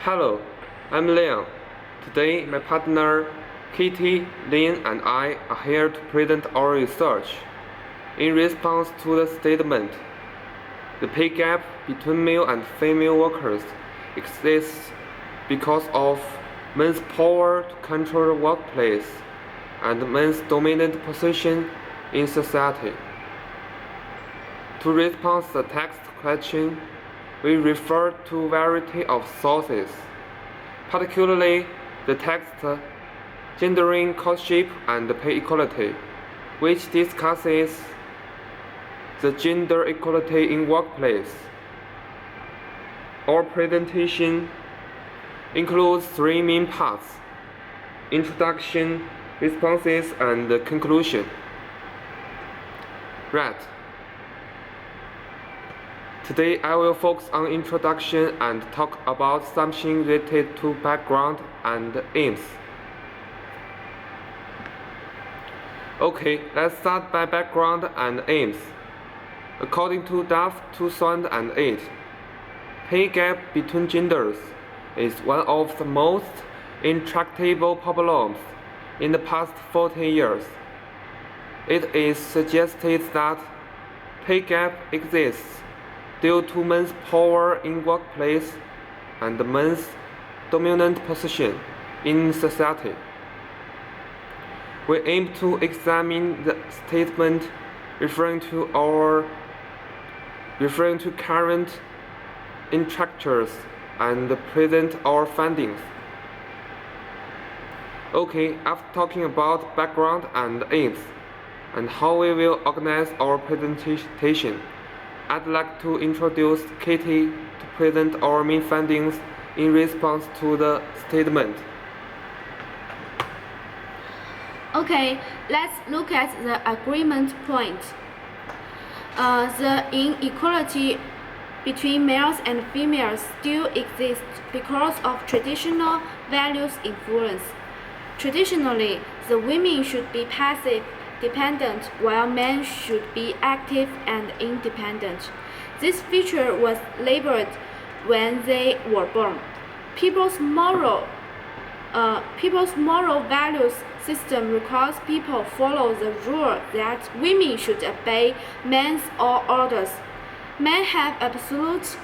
Hello, I'm Leon. Today, my partner Kitty, Lynn, and I are here to present our research. In response to the statement, the pay gap between male and female workers exists because of men's power to control the workplace and men's dominant position in society. To respond to the text question, we refer to a variety of sources, particularly the text Gendering Courtship and Pay Equality, which discusses the gender equality in workplace. Our presentation includes three main parts: introduction, responses, and conclusion. Right. Today I will focus on introduction and talk about something related to background and aims. Okay, let's start by background and aims. According to DAF 2008, pay gap between genders is one of the most intractable problems in the past 40 years. It is suggested that pay gap exists due to men's power in workplace and men's dominant position in society. We aim to examine the statement referring to current intractors and present our findings. Okay, after talking about background and aims and how we will organize our presentation, I'd like to introduce Kitty to present our main findings in response to the statement. Okay, let's look at the agreement point. The inequality between males and females still exists because of traditional values influence. Traditionally, the women should be passive, dependent, while men should be active and independent. This feature was labeled when they were born. People's moral values system requires people follow the rule that women should obey men's orders. Men have absolute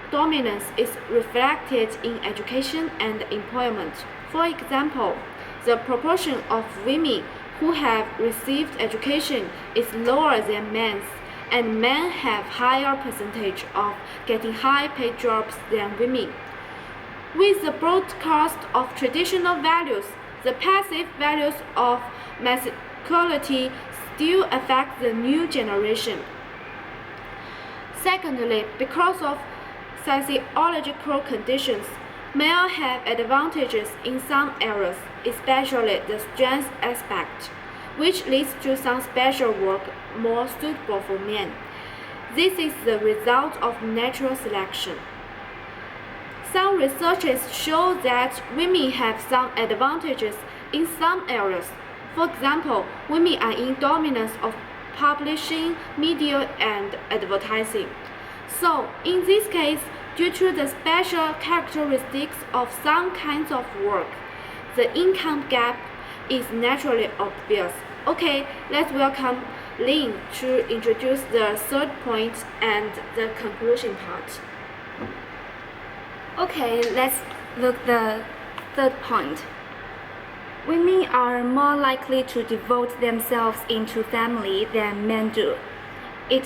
dominance is reflected in education and employment. For example, the proportion of women who have received education is lower than men's, and men have higher percentage of getting high-paid jobs than women. With the broadcast of traditional values, the passive values of masculinity still affect the new generation. Secondly, because of sociological conditions, males have advantages in some areas, especially the strength aspect, which leads to some special work more suitable for men. This is the result of natural selection. Some researches show that women have some advantages in some areas. For example, women are in dominance of publishing, media, and advertising. So, in this case, due to the special characteristics of some kinds of work, the income gap is naturally obvious. Okay, let's welcome Lynn to introduce the third point and the conclusion part. Okay, let's look at the third point. Women are more likely to devote themselves into family than men do. It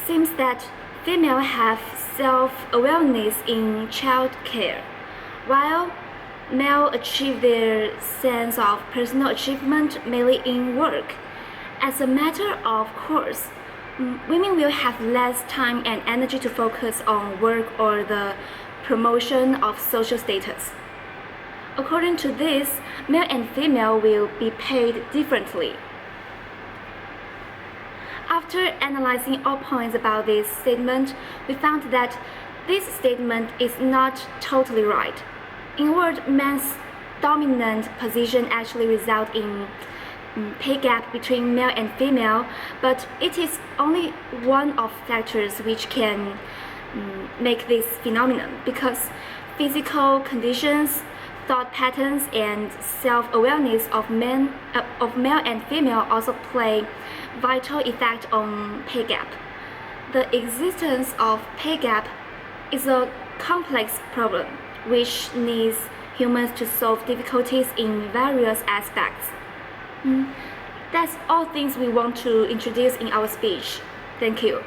seems that females have self-awareness in child care, while males achieve their sense of personal achievement mainly in work. As a matter of course, women will have less time and energy to focus on work or the promotion of social status. According to this, male and female will be paid differently. After analyzing all points about this statement, we found that this statement is not totally right. In word, men's dominant position actually results in pay gap between male and female, but it is only one of factors which can make this phenomenon, because physical conditions, thought patterns, and self-awareness of male and female also play vital effect on pay gap. The existence of pay gap is a complex problem which needs humans to solve difficulties in various aspects. That's all things we want to introduce in our speech. Thank you.